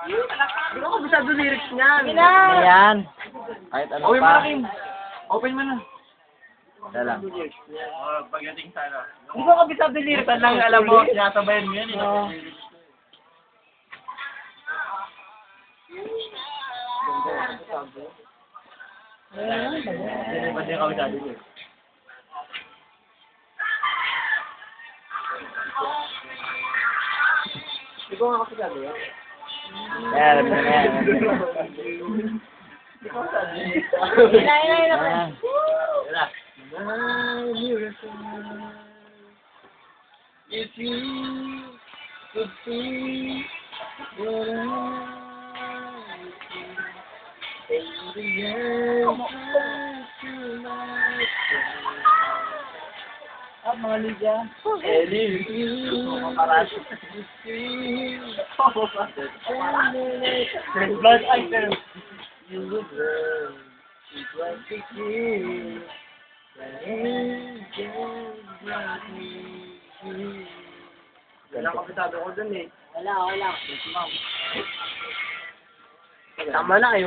Hindi ko kabisado lyrics niyan. Sige na. Ayan. Kahit ano Open mo pa. na, Kim. Open mo na. Wala lang. Pagdating sa ano. Hindi ko kabisado lyrics. Saan lang alam mo, sinasabayan mo yan. Hindi ba siya kabisado lyrics? Hindi ko nga kabisado yan. Ayan, alam mo na yan. Hindi ko kabisado yan. Ayan. If you could see what I see in the answer to my prayer. Mga Lydia. Blood item. You would run. It was the key. Wala kabisado ko dun eh. Wala. Tama na kayo.